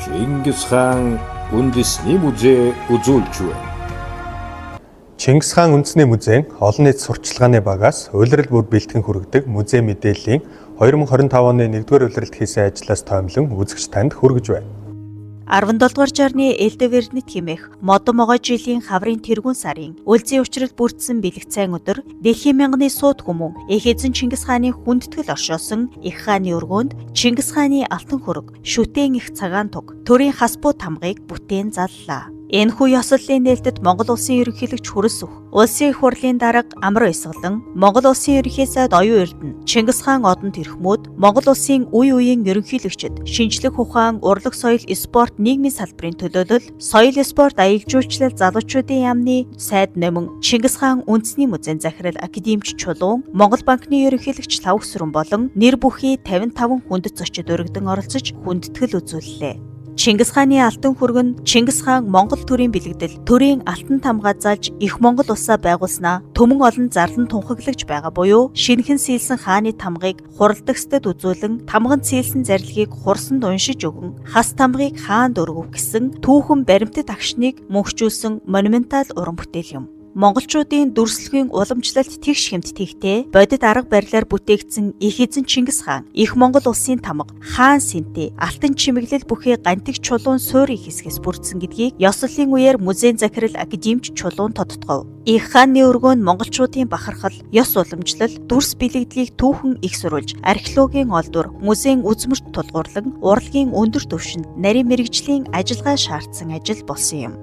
Чингис хаан үндэсний музей үзүүлж байна. Чингис хаан үндэсний музейн олон нийт сурчлагын багаас улирал бүр бэлтгэн хүргэдэг музей мэдээллийн 2025 оны 1-р улиралд хийсэн ажлаас тоомлон үзэгч танд хүргэж байна. 17-р жарны Элдовернит хэмээх модон могой жилийн хаврын тэргүүн сарын үлзий учрал бүрдсэн бэлэгцайн өдөр дэлхийн мянганы сууд хүмүүн их эзэн Чингис хааны хүндэтгэл оршоосон их хааны өргөөнд Чингис хааны алтан хөрөг, шүтэн их цагаан туг, төрийн хас буу тамгыг бүтээн заллаа. Энэхүү ёслолын нээлтэд Монгол улсын ерөнхийлөгч Хүрээс Сүх, улсын их хурлын дарга Амар Баясгалан, Монгол улсын ерөнхий сайд Оюун Эрдэнэ, Чингис хаан одон тэрхмүүд, Монгол улсын үе үеийн ерөнхийлөгчид, шинжлэх ухаан, урлаг соёл, спорт, нийгмийн салбарын төлөөлөл, соёл спорт аял жуулчлал залуучуудын яамны сайд нэмэн Чингис хаан үндэсний музейн захирал академич Чулуун, Монгол банкны ерөнхийлөгч Лав Сүрэн болон нэр бүхий 55 хүндэт зочид өргөдөн оролцож хүндэтгэл үзүүллээ. Чингис хааны алтан хөрөг нь Чингис хаан Монгол төрийн бэлэгдэл төрийн алтан тамгаа зааж их Монгол улсаа байгуулснаа төмөн олон зарлан тунхаглагж байгаа буюу шинэхэн сийлсэн хааны тамгыг хуралдагсдад үзүүлэн тамганд сийлсэн зарилгийг хурсанд уншиж өгөн хас тамгыг хаанд өргөв гэсэн түүхэн баримтат агшныг мөнхжүүлсэн монументал уран бүтээл юм. Монголчуудын дүрслэгийн уламжлалт тэгш хэмтдэгтэй бодит арга барилаар бүтээгдсэн их эзэн Чингис хаан их Монгол улсын тамга хаан сэнтэй алтан чимэглэл бүхий гантиг чулуун суурийн хэсгээс бүрдсэн гэдгийг ёслолын үеэр музейн захирал академич Чулуун тодтгов. Их хааны өргөө нь монголчуудын бахархал, ёс уламжлал, дүрс бэлэгдлийг түүхэн их сурвалж, археологийн олдвор, музейн үзмэрт тулгуурлан, урлагийн өндөр түвшинд нарийн мэрэгжлийн ажиллагаа шаардсан ажил болсон юм.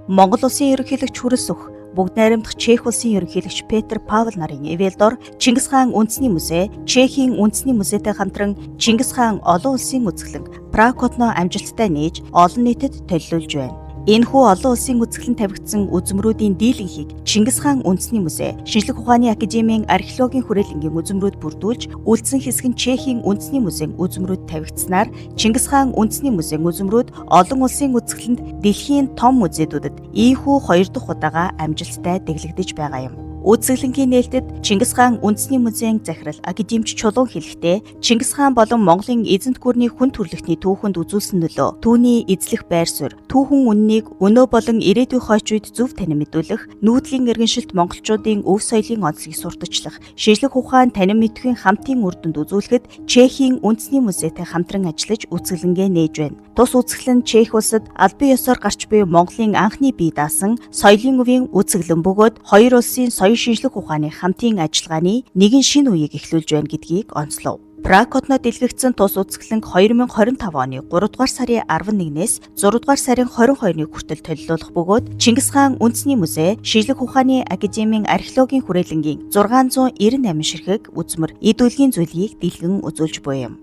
Монгол улсын ерөнхийлөгч Хүрээс Сүх, бүгд найрамдах Чех улсын ерөнхийлөгч Петр Павел нарын ивэлдор Чингис хаан үндэсний музей, Чехийн үндэсний музейтэй хамтран Чингис хаан олон улсын үзэсгэлэн Пракотно амжилттай нээж олон нийтэд төлөвлөж байна. Энэхүү олон улсын үзэсгэлэн тавигдсан үзмрүүдийн дийлэнхийг Чингис хаан үндэсний музей, Шинжлэх ухааны академийн археологийн хүрээлэнгийн үзмрүүд бүрдүүлж, үлдсэн хэсэг нь Чехийн үндэсний музейн үзмрүүд тавигдсанаар Чингис хаан үндэсний музейн үзмрүүд олон улсын үзэсгэлэнд дэлхийн том музейдүүдэд ийхүү 2 дахь удаага амжилттай дэглэгдэж байгаа юм. Үзэсгэлэнгийн нээлтэд Чингис хаан үндэсний музейн захирал академич Чулуун хэлэхдээ Чингис хаан болон Монголын эзэнт гүрний хүн төрөлхтний түүхэнд үзүүлсэн нөлөө, түүний эзлэх байр суурь, түүхэн үннийг өнөө болон ирээдүйн хойч үед зөв танин мэдүүлэх, нүүдлийн иргэншилт монголчуудын өв соёлын онцлогийг сурталчлах, шинжлэх ухаан танин мэдхийн хамтын үр дүнд үзүүлэхэд Чехийн үндэсний музейтэй хамтран ажиллаж үзэсгэлэнгээ нээж байна. Тус үзэсгэлэн Чех улсад албан ёсоор гарч буй Монголын анхны бие даасан соёлын өвийн үзэсгэлэн бөгөөд хоёр улсын соёлын шинжлэх ухааны хамтын ажиллагааны нэгэн шинэ үеийг эхлүүлж байна гэдгийг онцлов. Пракотно дэлгэгдсэн тус үзэсгэлэнг 2025 оны 3 дугаар сарын 11-ээс 6 дугаар сарын 22-ны хүртэл төлөвлөх бөгөөд Чингис хаан үндэсний музей, Шинжлэх ухааны академийн археологийн хүрээлэнгийн 698 ширхэг үзмэр, эд үлгийн зүйлийг дэлгэн үзүүлж буй юм.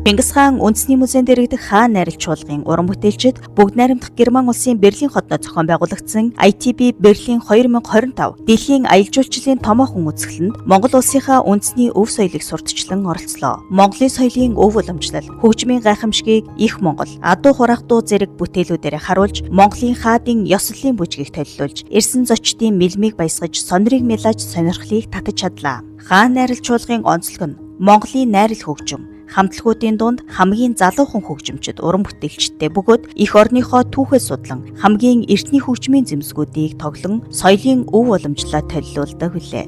Чингис хаан үндэсний музейн дэргэдэх хаан найрал чуулгын уран бүтээлчид бүгд найрамдах Герман улсын Берлин хотноо зохион байгуулагдсан ITB Берлин 2025 дэлхийн аялал жуулчлалын томоохон үзэсгэлэнд Монгол улсынхаа үндэсний өв соёлыг сурталчлан оролцлоо. Монголын соёлын өв уламжлал, хөгжмийн гайхамшигыг их Монгол, адуу хураах дуу зэрэг бүтээлүүдээр харуулж, Монголын хаадын ёслолын бүжгийг төлөвлөж, эрсэн зочдын мэлмийг баясгаж, сонирыг мэлаж сонирхлыг татаж чадлаа. Хаан найрал чуулгын онцлог нь Монголын найрал хөгжим, хамтлагуудын дунд хамгийн залуухан хөгжимчид уран бүтээлчдтэй бөгөөд их орныхоо түүхээ судлан хамгийн эртний хөгжмийн зэмсгүүдийг тоглон соёлын өв уламжлалаа төлөвлөдөг билээ.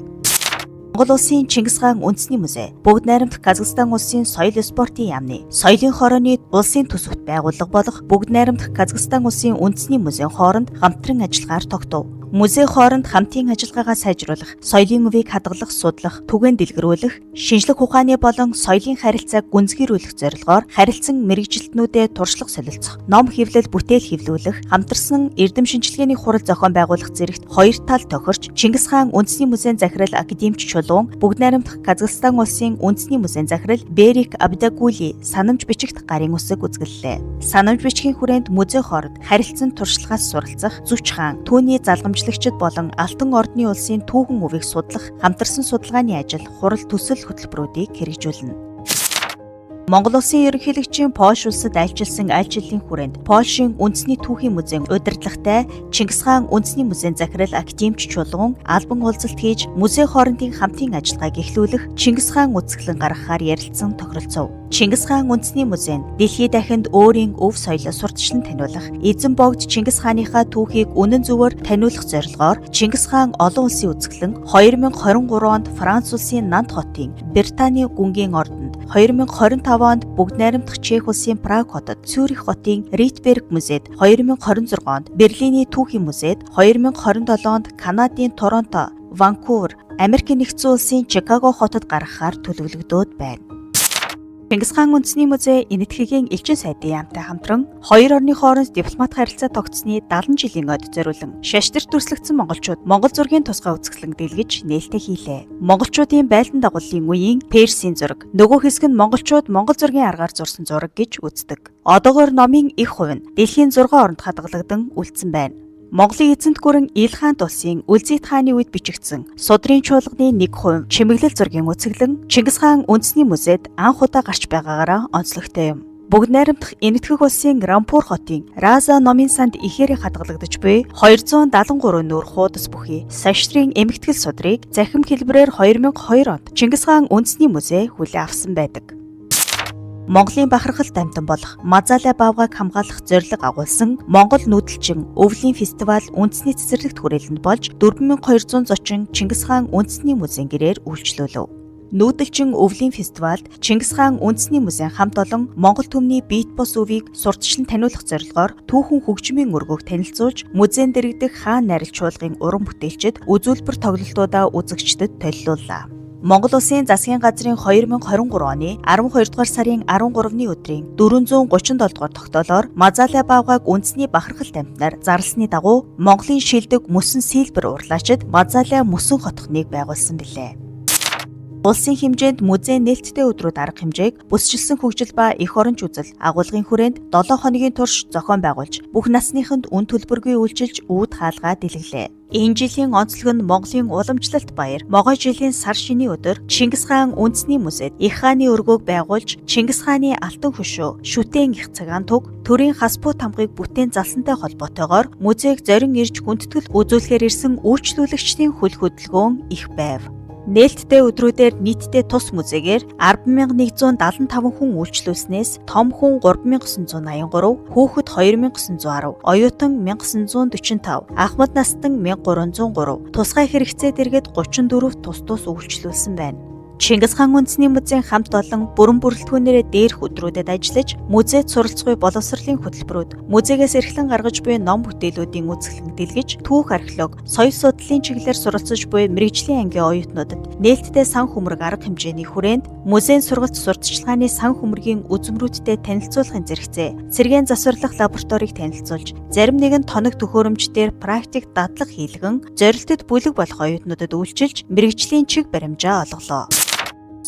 Монгол улсын Чингис хаан үндэсний музей, бүгд найрамдах Казахстан улсын соёл спортын яамны, соёлын хорооны улсын төсөвт байгууллага болох бүгд найрамдах Казахстан улсын үндэсний музейн хооронд хамтран ажиллагаар тогтов. Музей хооронд хамтын ажиллагаагаа сайжруулах, соёлын өвийг хадгалах, судлах, түгээн дэлгэрүүлэх, шинжлэх ухааны болон соёлын харилцааг гүнзгийрүүлэх зорилгоор харилцан мэрэгжилтнүүдэд туршлага солилцох, ном хэвлэл, бүтээл хэвлүүлэх, хамтарсан эрдэм шинжилгээний хурал зохион байгуулах зэрэгт 2 тал тохирч Чингис хаан үндэсний музейн захирал академич Чулуун, бүгд найрамдах Казахстан улсын үндэсний музейн захирал Берик Абдагули санамж бичигт гарын үсэг үзгэллээ. Санамж бичгийн хүрээнд музей хооронд харилцан туршлагаас суралцах, Зүч хаан, түүний залгамжлагчид болон Алтан ордны улсын түүхэн өвийг судлах хамтарсан судалгааны ажил, хурал төсөл хөтөлбөрүүдийг хэрэгжүүлнэ. Монгол Улсын ерөнхийлөгчийн Польш улсад айлчилсан айлчлалын хүрээнд Польшийн үндэсний түүхийн музейн удирдлагатай Чингис хаан үндэсний музейн захирал Актимч Чулуун албан уулзалт хийж музей хоорондын хамтын ажиллагааг эхлүүлэх Чингис хаан үзэсгэлэн гаргахаар ярилцсан тохиролцов. Чингис хаан үндэсний музейн дэлхийд дахинд өөрийн өв соёлоо сурталчлан таниулах, эзэн богд Чингис хааныхаа түүхийг үнэн зөвөөр таниулах зорилгоор Чингис хаан олон улсын үзэсгэлэн 2023 онд Франц улсын Нант хотын Британий гүнгийн ордонд, 2025 онд Бүгд найрамдах Чех улсын Праг хотод, Цюрих хотын Ритберг музейд, 2026 онд Берлиний Түүхийн музейд, 2027 онд Канадын Торонто, Ванкувер, Америк нэгдсэн улсын Чикаго хотод гаргахаар төлөвлөгдөөд байна. Чингис хаан үндэсний музей Энэтхэгийн элчин сайдын яамтай хамтран хоёр орны хооронд дипломат харилцаа тогтсны 70 жилийн ойд зориулан шашнар дүрслэгдсэн монголчууд Монгол зургийн тусгай үзэсгэлэн дэлгэж нээлттэй хийлээ. Монголчуудын байлдан дагуулын үеийн Персийн зураг, нөгөө хэсэг нь монголчууд Монгол зургийн аргаар зурсан зураг гэж үздэг. Одоогоор номын их хувь нь дэлхийн 6 оронд хадгалагдан үлдсэн байна. Монголын эзэнт гүрэн Илхант улсын Үлзийт хааны үед бичигдсэн судрын чуулганы 1% чимэглэл зургийн үзэсгэлэн Чингис хаан үндэсний музейд анх удаа гарч байгаагаараа онцлогтой юм. Бүгд найрамдах Энэтхэг улсын Рампур хотын Раза номын санд ихээр хадгалагдаж буй 273 нүүр хуудас бүхий саштрын эмэгтгэл судрыг захим хэлбэрээр 2002 онд Чингис хаан үндэсний музей хүлээн авсан байдаг. Монголын бахархалт амьтан болох Мазалай баавгайг хамгаалах зорилго агуулсан Монгол нүүдэлчин өвлийн фестивал үндэсний цэцэрлэгт хүрээлэнд болж 4200 зочин Чингис хаан үндэсний музейн гэрээр үйлчлүүлв. Нүүдэлчин өвлийн фестивалд Чингис хаан үндэсний музейн хамт олон Монгол түмний бит бус өвийг сурталчлан таниулах зорилгоор түүхэн хөгжмийн өргөг танилцуулж музейн дэргэдэх хаан найрал чуулгын уран бүтээлчид үзүүлбэр тоглолтуудаа үзэгчдэд толилууллаа. Монгол Улсын засгийн газрын 2023 оны 12 дугаар сарын 13-ны өдрийн 437 дугаар тогтоолоор Мазалай баавгайг үндэсний бахархалт амьтнаар зарласны дагуу Монголын шилдэг мөсөн сэлбэр урлаачид Мазалай мөсөн хотхныг байгуулсан билээ. Улсын хэмжээнд музейн нээлттэй өдрүүд арга хэмжээг бүсчилсэн хөгжил ба эх оронч үзэл агуулгын хүрээнд 7 хоногийн турш зохион байгуулж бүх насныханд үн төлбөргүй үйлчилж үүд хаалгаа дэлгэлээ. Энэ жилийн онцлог нь Монголын уламжлалт баяр могой жилийн сар шиний өдөр Чингис хаан үндэсний музейд их хааны өргөөг байгуулж Чингис хааны алтан хөшөө, шүтээн их цагаан туг, төрийн хаспуу тамгыг бүтээн залсантай холбоотойгоор музейг зорин ирж хүндэтгэл үзүүлэхээр ирсэн үйлчлүүлэгчдийн хөл хөдөлгөөн их байв. Нээлттэй өдрүүдээр нийтдээ тус музейгээр 10,175 хүн үйлчлүүлснээс том хүн 3,983, хүүхэд 2,910, оюутан 1,945, ахмад настан 1,303, тусгай хэрэгцээ дэргэд 34 тус үйлчлүүлсэн байна. Чингис хаан үндэсний музейн хамт олон бүрэн бүрэлдэхүүнээрээ дээрх өдрүүдэд ажиллаж, музейд суралцгүй боловсролын хөтөлбөрүүд, музейгээс эрхлэн гаргаж буй ном бүтээлүүдийн үзэсгэлэн дэлгэж, түүх археолог, соёл судлалын чиглэлээр суралцж буй мэрэгжлийн ангийн оюутнуудад нээлттэй сан хөмрөг арга хэмжээний хүрээнд музейн сургалт сурталчилгааны сан хөмрөгийн үзмрүүдтэй танилцуулахын зэрэгцээ, цэргийн засварлах лабораторийг танилцуулж, зарим нэгэн тоног төхөөрөмжтээр практик дадлаг хийлгэн, зорилтод бүлэг болох оюутнуудад үйлчилж, мэрэгжлийн чиг баримжаа олголоо.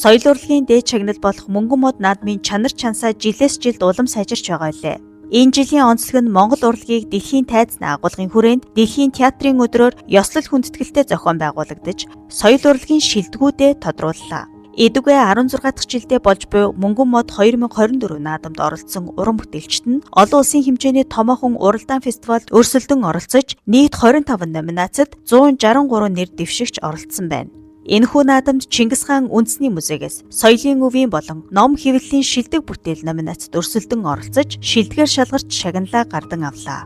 Соёл урлагийн дээд чагнал болох мөнгөн мод наадмын чанар чансаа жилээс жилд улам сайжирч байгаа лээ. Энэ жилийн онцлог нь Монгол урлагийг дэлхийн тайзны агуулгын хүрээнд дэлхийн театрын өдрөөр ёслол хүндэтгэлтэй зохион байгуулагдаж, соёл урлагийн шилдэгүүдээ тодрууллаа. Эдүгэ 16 дахь жилдээ болж буй мөнгөн мод 2024 наадамд оролцсон уран бүтээлчид нь олон улсын хэмжээний томоохон уралдаан фестивалд өрсөлдөн оролцож, нийт 25 номинацид 163 нэр дэвшигч оролцсон байна. Энэхүү наадамд Чингис хаан үндэсний музейгээс соёлын өвийн болон ном хэвлэлийн шилдэг бүтээл номинацид өрсөлдөн оролцож, шилдгээр шалгарч шагналаа гардан авлаа.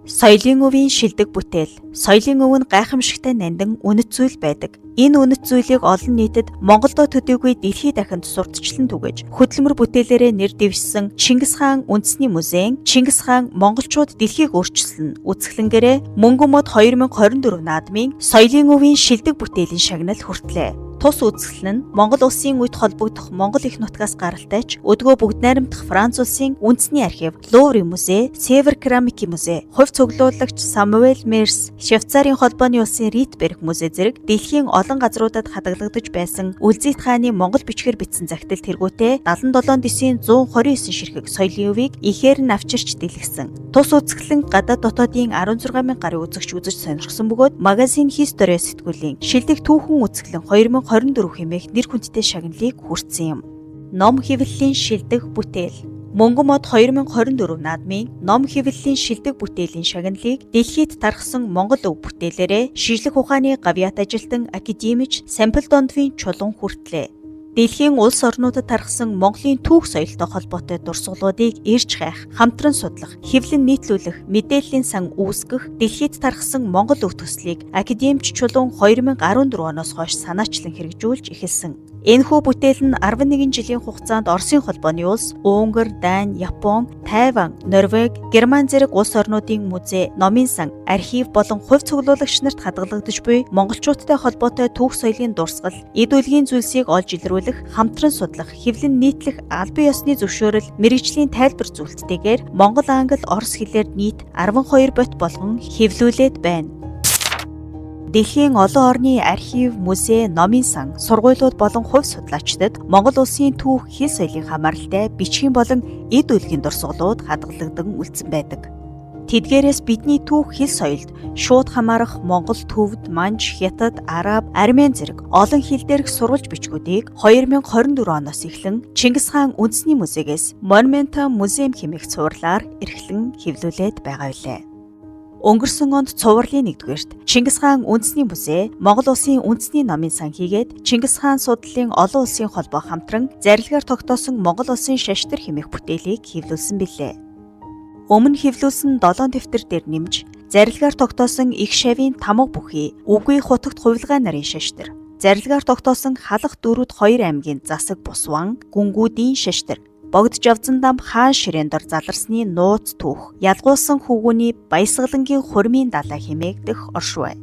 Соёлын өвийн шилдэг бүтээл. Соёлын өв нь гайхамшигтай нандин үнэт зүйл байдаг. Энэ үнэт зүйлийг олон нийтэд Монголдо төдийгүй дэлхийд дахинд сурталчлан түгэж, хөдөлмөр бүтээлээрээ нэр дэвшсэн Чингис хаан үндэсний музейн Чингис хаан монголчууд дэлхийг өөрчилсөн үзэсгэлэнгээрээ мөнгөн мод 2024 наадмын соёлын өвийн шилдэг бүтээлийн шагнал хүртлээ. Тус үзэсгэлэн нь Монгол улсын үед холбогдох Монгол их нутгаас гаралтайч өдгөө бүгд найрамдах Франц улсын үндэсний архив, Луврын музей, Север керамикийн музей, хувь цуглуулагч Самуэль Мерс, Швейцарын холбооны улсын Ритберг музей зэрэг дэлхийн олон газруудад хадгалагдаж байсан Үлзийт хааны монгол бичгээр бичсэн захидал тэргүүтээ 77 дисийн 129 ширхэг соёлын өвийг ихээр нь авчирч дэлгэсэн. Тус үзэсгэлэн гадаад дотоодын 16,000 гаруй үзэгч үзэж сонирхсон бөгөөд магазин History сэтгүүлийн шилдэг түүхэн үзэсгэлэн 2024 хэмээх нэр хүндтэй шагналыг хүртсэн юм. ном хэвлэлийн шилдэг бүтээл. Мөнгөн мод 2024 наадмын ном хэвлэлийн шилдэг бүтээлийн шагналыг дэлхийд тархсан Монгол өв бүтээлээрээ шижлэх ухааны гавьяат ажилтан академич Самбил Дондвийн чулуун хүртлээ. Дэлхийн улс орнуудад тархсан Монголын түүх соёлтой холбоотой дурсгалуудыг ирж хайх, хамтран судлах, хэвлэн нийтлүүлэх, мэдээллийн сан үүсгэх, дэлхийд тархсан Монгол өв төслийг академич чулуун 2014 оноос хойш санаачлан хэрэгжүүлж эхэлсэн. Энэхүү бүтээл нь 11 жилийн хугацаанд Оросын холбооны улс, Унгар, Дани, Япон, Тайван, Норвеги, Герман зэрэг улс орнуудын музей, номын сан, архив болон хувь цуглуулагч нарт хадгалагдаж буй монголчуудтай холбоотой түүх соёлын дурсгал, эд үлгийн зүйлсийг олж илрүүлэх, хамтран судлах, хэвлэн нийтлэх албан ёсны зөвшөөрөл, мэргэжлийн тайлбар зүйлттэйгээр монгол, англи, орос хэлээр нийт 12 бот болгон хэвлүүлээд байна. Дэлхийн олон орны архив, музей, номын сан, сургуулиуд болон хувь судлаачдад Монгол улсын түүх, хэл соёлын хамааралтай бичгийн болон эд үлгийн дурсгалууд хадгалагдан үлдсэн байдаг. Тэдгээрээс бидний түүх, хэл соёлд шууд хамаарах Монгол, Төвд, Манж, Хятад, Араб, Армен зэрэг олон хэл дээрх сурвалж бичгүүдийг 2024 оноос эхлэн Чингис хаан үндэсний музейгээс Монумента музейм хэмээх цувралаар эрхлэн хэвлүүлээд байгаа билээ. Өнгөрсөн онд цувралын 1-р Чингис хаан үндэсний музей Монгол улсын үндэсний номын сан хийгээд Чингис хаан судлалын олон улсын холбоо хамтран зарилгаар тогтоосон Монгол улсын шаштар хэмээх бүтээлийг хэвлүүлсэн билээ. Өмнө хэвлүүлсэн 7 дэвтэр дээр нэмж зарилгаар тогтоосон их шавийн тамга бүхий, үгүй хутагт хувилгай нарын шаштар, зарилгаар тогтоосон халах дөрүүд 2 аймгийн засаг бусван, гүнгүүдийн шаштар, богд жавзан дам хаан ширээн дор заларсны нууц түүх, ялгуулсан хүүгүний баясгалангийн хурмын далай хэмээгдэх оршвэ.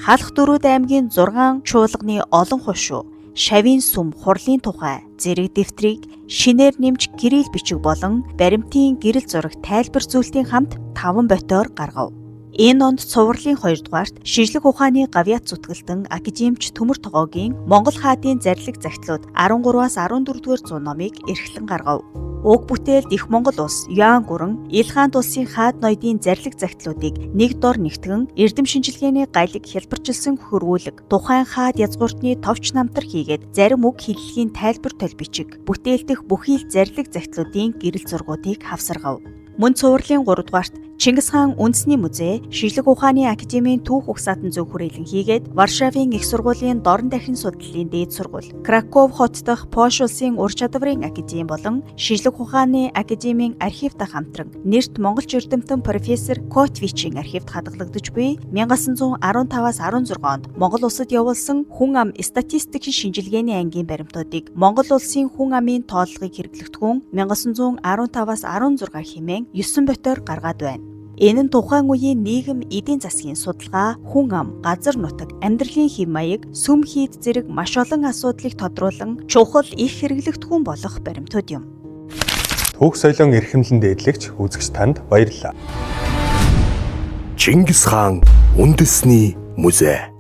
Халах дөрүүд аймгийн 6 чуулганы олон хушуу, шавийн сүм хурлын тухай зэрэг дэвтрийг шинээр нэмж гэрэл бичиг болон баримтын гэрэл зураг тайлбар зүйлтийн хамт 5 ботоор гаргав. Энэ онд цувралын 2-р шижлэх ухааны гавьяат зүтгэлтэн академич Төмөр Тогоогийн Монгол хаадын зарлиг загтлууд 13-аас 14-р зуун номыг эрхлэн гаргав. Уг бүтээлд их Монгол улс, Юан гүрэн, Илхант улсын хаад ноёдын зарлиг загтлуудыг нэг дор нэгтгэн эрдэм шинжилгээний гайлыг хялбарчилсан хөрвүүлэг, тухайн хаад язгууртны товч намтар хийгээд зарим үг хэллэгийн тайлбар тол бичиг, бүтээлдэх бүхий л зарлиг загтлуудын гэрэл зургуудыг хавсаргав. Мөн цувралын 3-р Чингис хаан үндэсний музей шижлэх ухааны академийн түүх угсаатан зөв хүрээлэн хийгээд Варшавын их сургуулийн дорн дахин судлалын дээд сургууль, Краков хот дахь Польш улсын ур чадварын академи болон шижлэх ухааны академийн архивтай хамтран нэрт монголч эрдэмтэн профессор Котвичийн архивт хадгалагдаж буй 1915-аас 16 онд Монгол улсад явуулсан хүн ам статистикийн шинжилгээний ангийн баримтуудыг Монгол улсын хүн амын тооллогыг хэрэглэхдгүн 1915-аас 16 хэмээн 9 ботоор гаргаад байна. Энэ нь тухайн үеийн нийгэм, эдийн засгийн судалгаа, хүн ам, газар нутаг, амьдралын хэв маяг, сүм хийд зэрэг маш олон асуудлыг тодруулан чухал их хэрэглэгдэхүүн болох баримтууд юм. Түүх соёлын эрхэмлэн дээдлэгч үзэгч танд баярлалаа. Чингис хаан үндэсний музей.